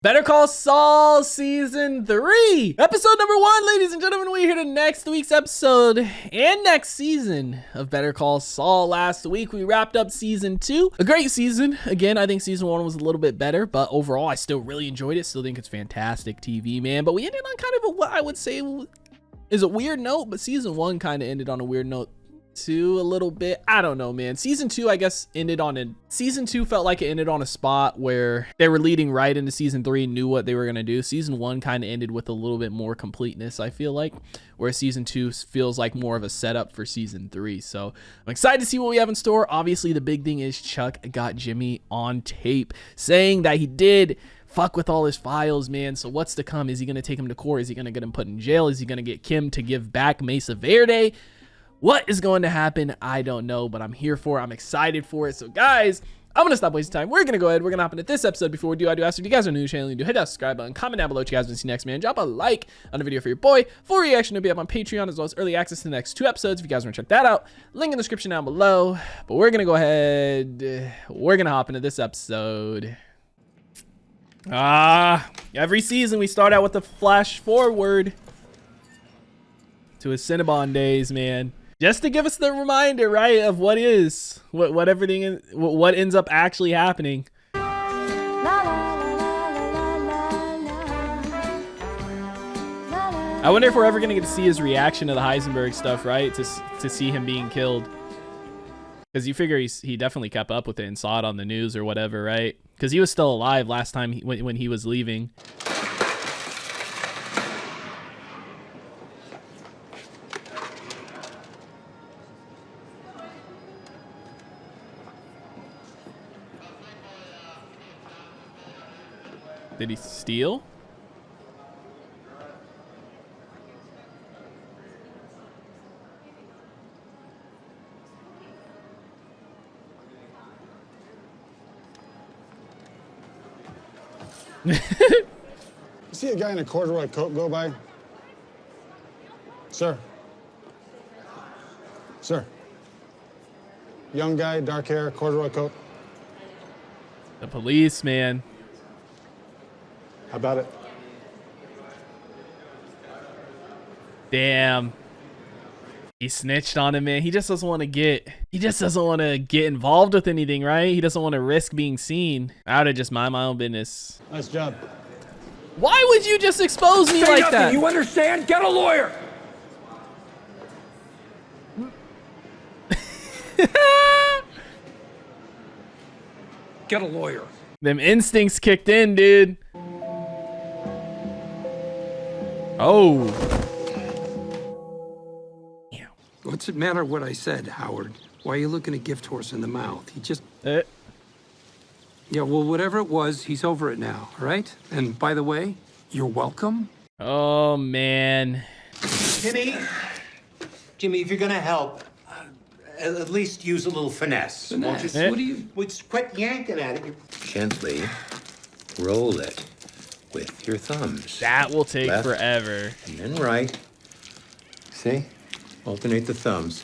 Better Call Saul Season 3, Episode number 1, ladies and gentlemen. We're here to next week's episode and next season of Better Call Saul. Last week, we wrapped up Season 2. A great season. Again, I think Season 1 was a little bit better, but overall, I still really enjoyed it. Still think it's fantastic TV, man. But we ended on kind of what I would say is a weird note, but Season 1 kind of ended on a weird note too, a little bit. I don't know, man. Season 2, I guess, Season 2 felt like it ended on a spot where they were leading right into Season 3 and knew what they were going to do. Season 1 kind of ended with a little bit more completeness, I feel like, where Season 2 feels like more of a setup for Season 3. So I'm excited to see what we have in store. Obviously, the big thing is Chuck got Jimmy on tape saying that he did fuck with all his files, man. So what's to come? Is he going to take him to court? Is he going to get him put in jail? Is he going to get Kim to give back Mesa Verde? What is going to happen? I don't know, but I'm here for it. I'm excited for it. So guys, I'm going to stop wasting time. We're going to go ahead. We're going to hop into this episode. Before we do, I do ask if you guys are new to the channel, you do hit that subscribe button, comment down below what you guys want to see next, man. Drop a like on the video for your boy. Full reaction will be up on Patreon, as well as early access to the next 2 episodes if you guys want to check that out. Link in the description down below. But we're going to go ahead. We're going to hop into this episode. Every season we start out with a flash forward to his Cinnabon days, man. Just to give us the reminder, right, of what ends up actually happening. I wonder if we're ever gonna get to see his reaction to the Heisenberg stuff, right? To see him being killed, because you figure he definitely kept up with it and saw it on the news or whatever, right? Because he was still alive last time when he was leaving. Did he steal? You see a guy in a corduroy coat go by? Sir. Sir. Young guy, dark hair, corduroy coat. The policeman. How about it? Damn. He snitched on him, man. He just doesn't want to get involved with anything, right? He doesn't want to risk being seen. I would have just mind my own business. Nice job. Why would you just expose me like that? You understand? Get a lawyer. Get a lawyer. Them instincts kicked in, dude. Oh. What's it matter what I said, Howard? Why are you looking a gift horse in the mouth? He just... Yeah, well, whatever it was, he's over it now, all right? And by the way, you're welcome. Oh, man. Jimmy, if you're gonna help, at least use a little finesse. Won't you? What do you... Quit yanking at it. Gently roll it with your thumbs. That will take Left, forever. and then right. See? Alternate the thumbs.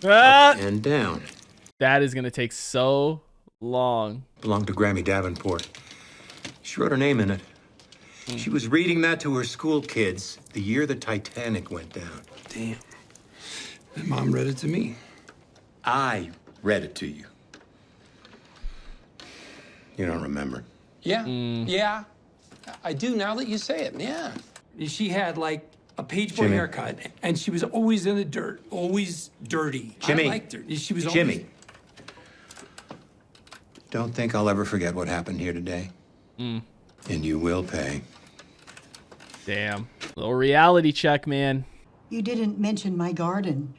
Ah! Up and down. That is going to take so long. Belonged to Grammy Davenport. She wrote her name in it. She was reading that to her school kids the year the Titanic went down. Damn. And Mom read it to me. I read it to you. You don't remember. Yeah, yeah. I do now that you say it, yeah. She had, like, a page boy haircut, and she was always in the dirt, always dirty. Jimmy. I liked her. She was always... Jimmy. Don't think I'll ever forget what happened here today. And you will pay. Damn. Little reality check, man. You didn't mention my garden.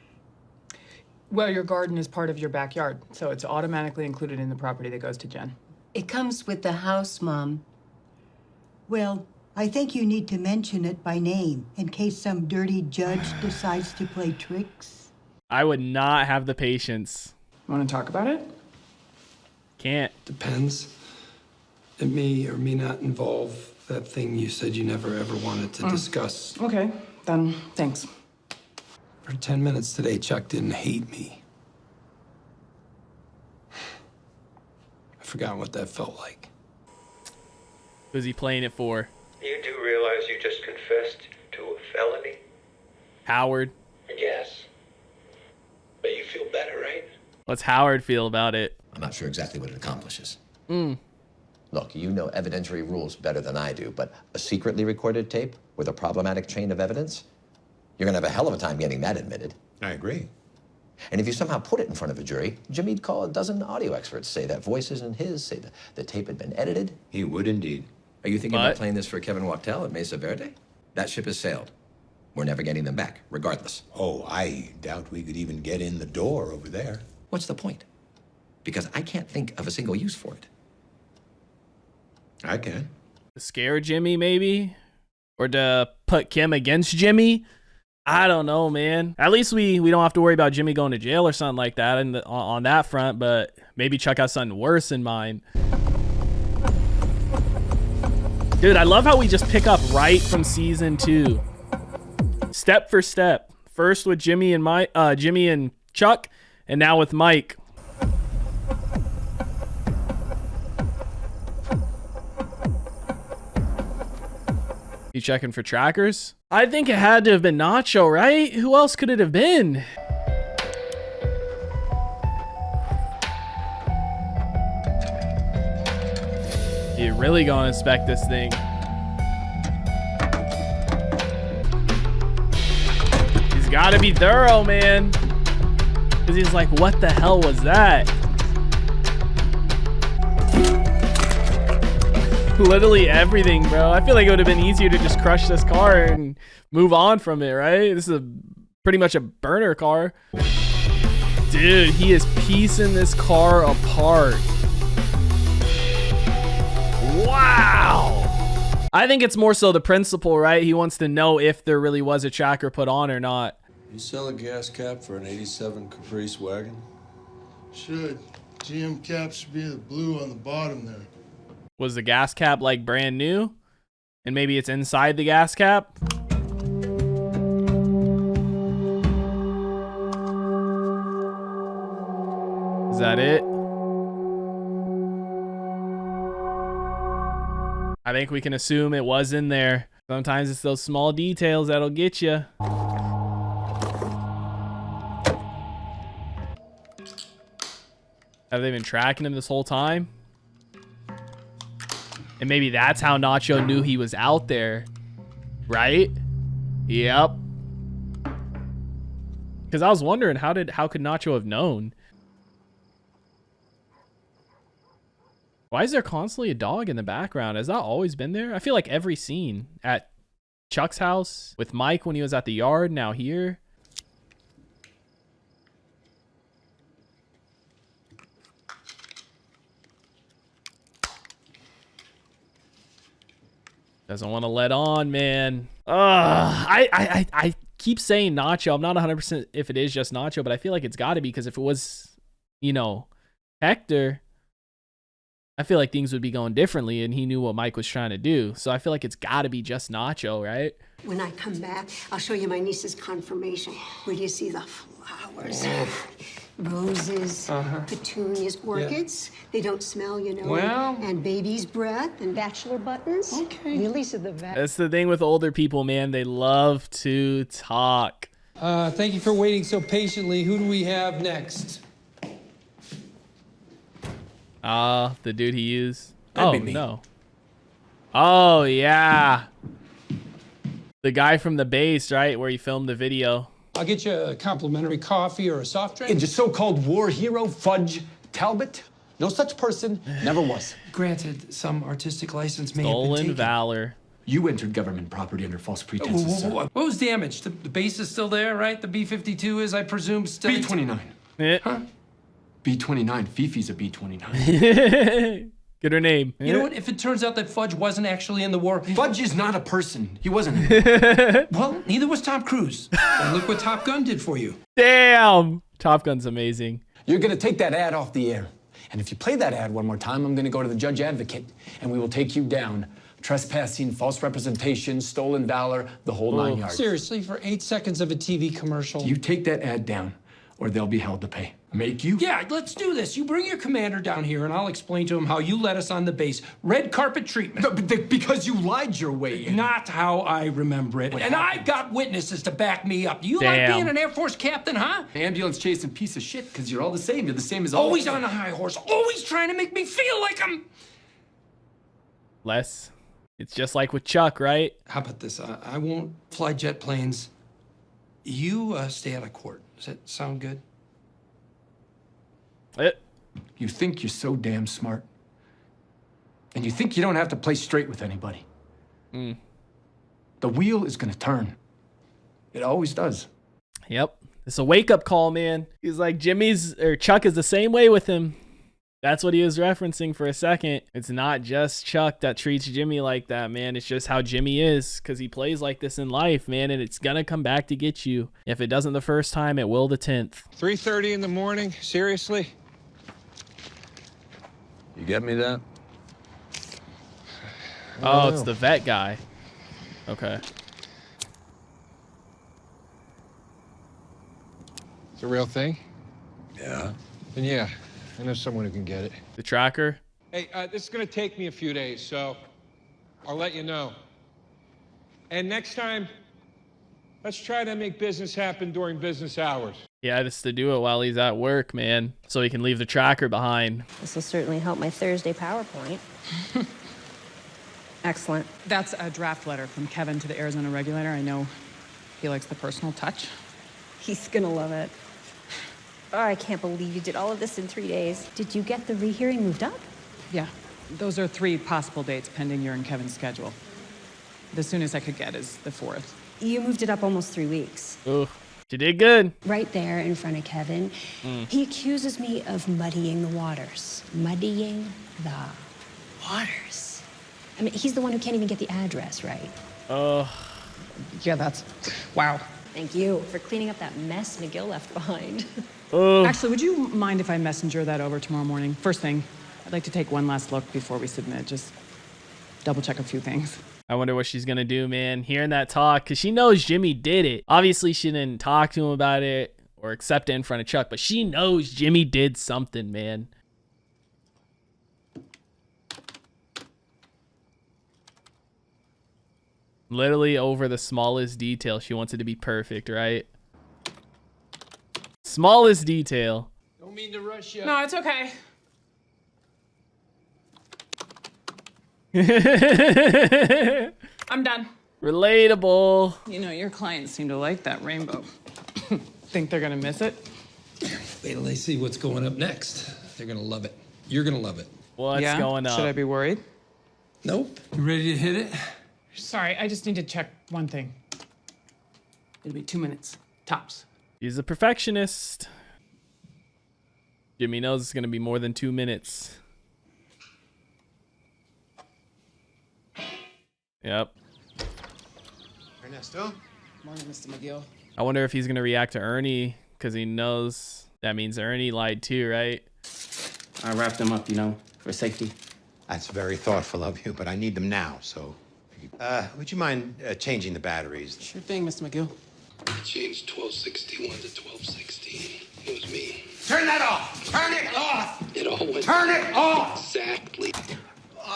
Well, your garden is part of your backyard, so it's automatically included in the property that goes to Jen. It comes with the house, Mom. Well, I think you need to mention it by name in case some dirty judge decides to play tricks. I would not have the patience. Want to talk about it? Can't. Depends. It may or may not involve that thing you said you never ever wanted to discuss. Okay, then thanks. For 10 minutes today, Chuck didn't hate me. I forgot what that felt like. Who's he playing it for? You do realize you just confessed to a felony? Howard. Yes. But you feel better, right? What's Howard feel about it? I'm not sure exactly what it accomplishes. Mm. Look, you know evidentiary rules better than I do, but a secretly recorded tape with a problematic chain of evidence, you're gonna have a hell of a time getting that admitted. I agree. And if you somehow put it in front of a jury, Jimmy'd call a dozen audio experts, say that voice isn't his, say that the tape had been edited. He would indeed. Are you thinking But- about playing this for Kevin Wachtel at Mesa Verde? That ship has sailed. We're never getting them back, regardless. Oh, I doubt we could even get in the door over there. What's the point? Because I can't think of a single use for it. I can. To scare Jimmy, maybe? Or to put Kim against Jimmy? I don't know, man. At least we don't have to worry about Jimmy going to jail or something like that on that front, but maybe Chuck has something worse in mind. Dude, I love how we just pick up right from season 2. Step for step. First with Jimmy and Chuck, and now with Mike. You checking for trackers? I think it had to have been Nacho, right? Who else could it have been? You really gonna inspect this thing? He's gotta be thorough, man. Because he's like, what the hell was that? Literally everything, bro. I feel like it would have been easier to just crush this car and move on from it, right? This is pretty much a burner car. Dude, he is piecing this car apart. Wow. I think it's more so the principle, right? He wants to know if there really was a tracker put on or not. You sell a gas cap for an 87 Caprice wagon? Should. GM cap should be the blue on the bottom there. Was the gas cap like brand new? And maybe it's inside the gas cap? Is that it? I think we can assume it was in there. Sometimes it's those small details that'll get you. Have they been tracking him this whole time? And maybe that's how Nacho knew he was out there, right? Yep. Because I was wondering, how could Nacho have known? Why is there constantly a dog in the background? Has that always been there? I feel like every scene at Chuck's house, with Mike when he was at the yard, now here. Doesn't want to let on, man. I keep saying Nacho. I'm not 100% if it is just Nacho, but I feel like it's got to be, because if it was, you know, Hector, I feel like things would be going differently, and he knew what Mike was trying to do. So I feel like it's got to be just Nacho, right? When I come back, I'll show you my niece's confirmation. Where do you see the flowers? Roses, petunias, orchids. Yeah. They don't smell, you know. Well. And baby's breath and bachelor buttons. Okay. Lilies of the vet. That's the thing with older people, man. They love to talk. Thank you for waiting so patiently. Who do we have next? The dude he used. That'd be me. No. Oh, yeah. The guy from the base, right? Where he filmed the video. I'll get you a complimentary coffee or a soft drink. And the so-called war hero, Fudge Talbot? No such person, never was. Granted, some artistic license may have been Stolen taken. Valor. You entered government property under false pretenses, sir. What was damaged? The base is still there, right? The B-52 is, I presume, still... B-29. Huh? B-29. Fifi's a B-29. Get her name. You know what? If it turns out that Fudge wasn't actually in the war... Fudge is not a person. He wasn't. Well, neither was Tom Cruise. And look what Top Gun did for you. Damn. Top Gun's amazing. You're gonna take that ad off the air. And if you play that ad one more time, I'm gonna go to the judge advocate, and we will take you down. Trespassing, false representation, stolen valor, the whole 9 yards. Seriously, for 8 seconds of a TV commercial. You take that ad down, or they'll be held to pay. Make you? Yeah, let's do this. You bring your commander down here, and I'll explain to him how you let us on the base. Red carpet treatment. No, because you lied your way in. Not how I remember it. What and happened? I've got witnesses to back me up. You Damn. like being an Air Force captain, huh? Ambulance chasing piece of shit, because you're all the same. You're the same as all. Always on a high horse. Always trying to make me feel like I'm... Les, it's just like with Chuck, right? How about this? I won't fly jet planes. You stay out of court. Does that sound good? You think you're so damn smart. And you think you don't have to play straight with anybody. The wheel is gonna turn. It always does. Yep. It's a wake-up call, man. He's like, Chuck is the same way with him. That's what he was referencing for a second. It's not just Chuck that treats Jimmy like that, man. It's just how Jimmy is, because he plays like this in life, man, and it's gonna come back to get you. If it doesn't the first time, it will the 10th. 3:30 in the morning? Seriously? You get me that? Oh, it's the vet guy. Okay. It's a real thing? Yeah. Then yeah, I know someone who can get it. The tracker? Hey, this is gonna take me a few days, so I'll let you know. And next time, let's try to make business happen during business hours. Yeah, just to do it while he's at work, man, so he can leave the tracker behind. This will certainly help my Thursday PowerPoint. Excellent. That's a draft letter from Kevin to the Arizona regulator. I know he likes the personal touch. He's gonna love it. Oh, I can't believe you did all of this in 3 days. Did you get the rehearing moved up? Yeah, those are 3 possible dates pending your and Kevin's schedule. The soonest I could get is the 4th. You moved it up almost 3 weeks. Ooh, you did good. Right there in front of Kevin. He accuses me of muddying the waters. Muddying the waters. I mean, he's the one who can't even get the address right. Yeah, that's... Wow. Thank you for cleaning up that mess McGill left behind. Actually, would you mind if I messenger that over tomorrow morning? First thing, I'd like to take one last look before we submit. Just double check a few things. I wonder what she's gonna do, man. Hearing that talk, because she knows Jimmy did it. Obviously, she didn't talk to him about it or accept it in front of Chuck, but she knows Jimmy did something, man. Literally over the smallest detail. She wants it to be perfect, right? Smallest detail. Don't mean to rush you. No, it's okay. I'm done. Relatable. You know, your clients seem to like that rainbow. Think they're gonna miss it? Wait till they see what's going up next. They're gonna love it. You're gonna love it. What's going up? Should I be worried? Nope. You ready to hit it? Sorry, I just need to check one thing. It'll be 2 minutes, tops. He's a perfectionist. Jimmy knows it's gonna be more than 2 minutes. Yep. Ernesto? Morning, Mr. McGill. I wonder if he's gonna react to Ernie, because he knows that means Ernie lied too, right? I wrapped them up, you know, for safety. That's very thoughtful of you, but I need them now, so... would you mind changing the batteries? Sure thing, Mr. McGill. Changed 1261 to 1216. It was me. Turn that off! Turn it off! It all went... Turn it off! Exactly.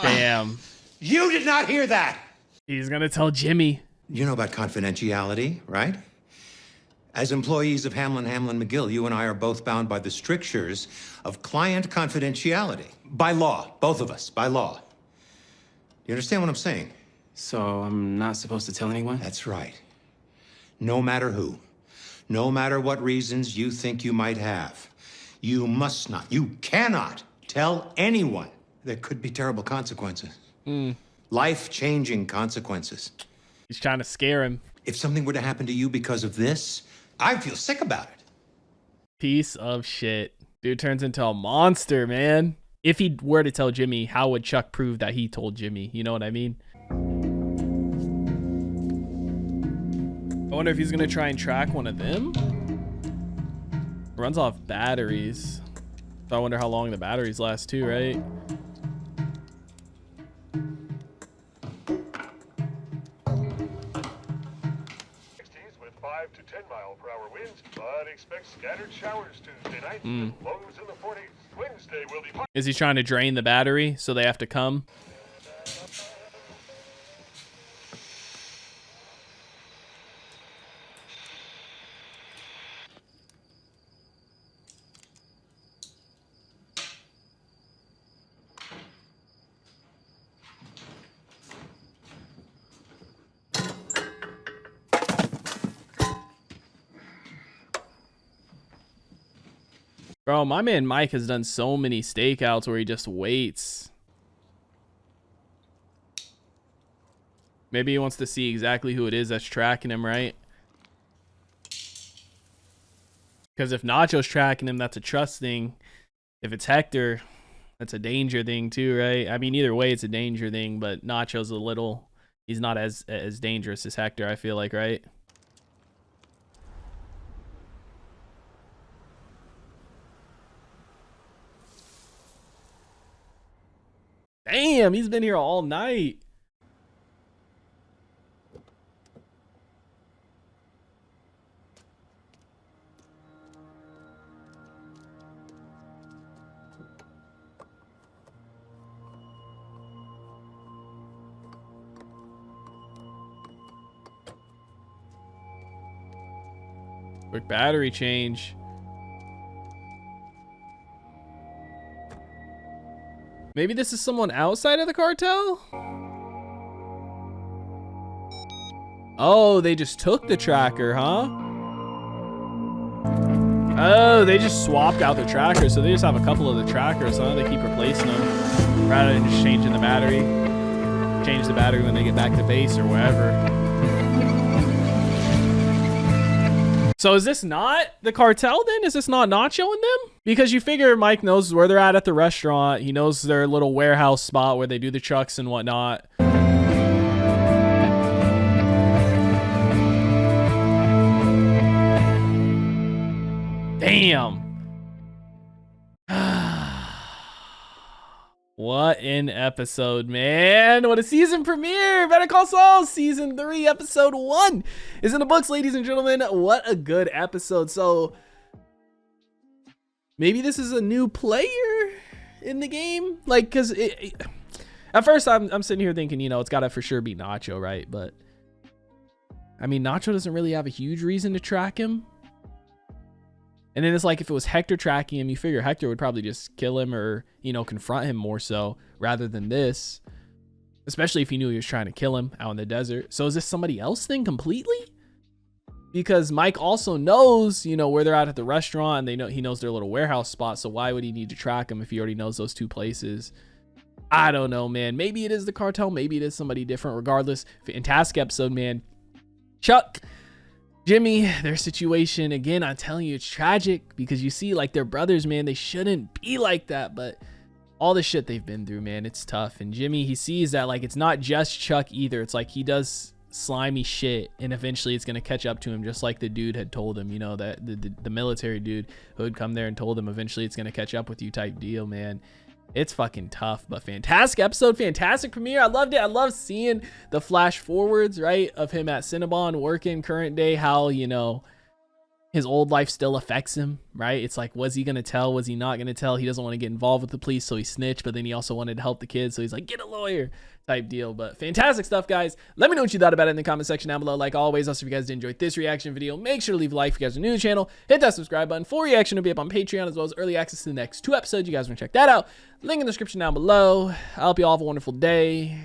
Damn. You did not hear that! He's gonna tell Jimmy. You know about confidentiality, right? As employees of Hamlin McGill, you and I are both bound by the strictures of client confidentiality. By law, both of us, by law. You understand what I'm saying? So I'm not supposed to tell anyone? That's right. No matter who, no matter what reasons you think you might have, you must not, you cannot tell anyone. There could be terrible consequences. Life-changing consequences. He's trying to scare him. If something were to happen to you because of this, I'd feel sick about it. Piece of shit. Dude turns into a monster, man. If he were to tell Jimmy, how would Chuck prove that he told Jimmy? You know what I mean? I wonder if he's gonna try and track one of them. Runs off batteries. So I wonder how long the batteries last too, right? 5 to 10 mile per hour winds, but expect scattered showers Tuesday night. Lows in the 40s. Wednesday will be... Is he trying to drain the battery so they have to come? Bro, my man Mike has done so many stakeouts where he just waits. Maybe he wants to see exactly who it is that's tracking him, right? Because if Nacho's tracking him, that's a trust thing. If it's Hector, that's a danger thing too, right? I mean, either way, it's a danger thing, but Nacho's a little... He's not as dangerous as Hector, I feel like, right? Damn, he's been here all night. Quick battery change. Maybe this is someone outside of the cartel? Oh, they just took the tracker, huh? Oh, they just swapped out the tracker, so they just have a couple of the trackers, huh? They keep replacing them rather than just changing the battery. Change the battery when they get back to base or wherever. So is this not the cartel then? Is this not Nacho and them? Because you figure Mike knows where they're at the restaurant. He knows their little warehouse spot where they do the trucks and whatnot. Damn. What an episode, man. What a season premiere. Better Call Saul season 3 episode 1 is in the books, ladies and gentlemen. What a good episode. So maybe this is a new player in the game, like, because at first I'm sitting here thinking, you know, it's gotta for sure be Nacho, right? But I mean, Nacho doesn't really have a huge reason to track him. And then it's like, if it was Hector tracking him, you figure Hector would probably just kill him or, you know, confront him more so rather than this. Especially if he knew he was trying to kill him out in the desert. So is this somebody else thing completely? Because Mike also knows, you know, where they're at the restaurant, and he knows their little warehouse spot. So why would he need to track him if he already knows those two places? I don't know, man. Maybe it is the cartel. Maybe it is somebody different. Regardless, fantastic episode, man. Chuck, Jimmy, their situation, again, I'm telling you, it's tragic because you see, like, their brothers, man, they shouldn't be like that, but all the shit they've been through, man, it's tough. And Jimmy, he sees that, like, it's not just Chuck either. It's like he does slimy shit, and eventually it's going to catch up to him, just like the dude had told him, you know, that the military dude who had come there and told him eventually it's going to catch up with you type deal, man. It's fucking tough, but fantastic episode, fantastic premiere. I loved it. I love seeing the flash forwards, right, of him at Cinnabon working current day, how, you know, his old life still affects him, right? It's like, was he going to tell? Was he not going to tell? He doesn't want to get involved with the police, so he snitched, but then he also wanted to help the kids, so he's like, get a lawyer type deal. But fantastic stuff, guys. Let me know what you thought about it in the comment section down below. Like always, also, if you guys did enjoy this reaction video, make sure to leave a like if you guys are new to the channel. Hit that subscribe button. Full reaction will be up on Patreon, as well as early access to the next 2 episodes. You guys want to check that out. Link in the description down below. I hope you all have a wonderful day,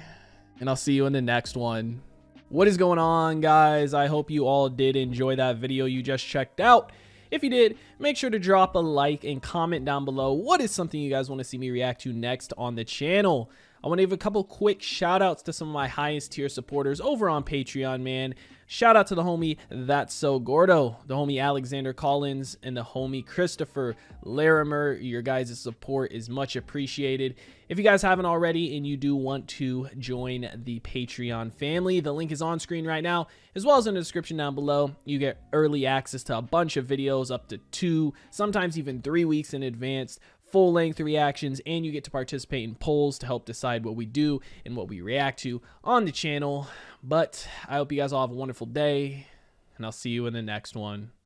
and I'll see you in the next one. What is going on, guys? I hope you all did enjoy that video you just checked out. If you did, make sure to drop a like and comment down below what is something you guys want to see me react to next on the channel. I want to give a couple quick shout outs to some of my highest tier supporters over on Patreon, man. Shout out to the homie That's So Gordo, the homie Alexander Collins, and the homie Christopher Larimer. Your guys' support is much appreciated. If you guys haven't already and you do want to join the Patreon family, the link is on screen right now, as well as in the description down below. You get early access to a bunch of videos, up to 2, sometimes even 3 weeks in advance, full-length reactions, and you get to participate in polls to help decide what we do and what we react to on the channel. But I hope you guys all have a wonderful day, and I'll see you in the next one.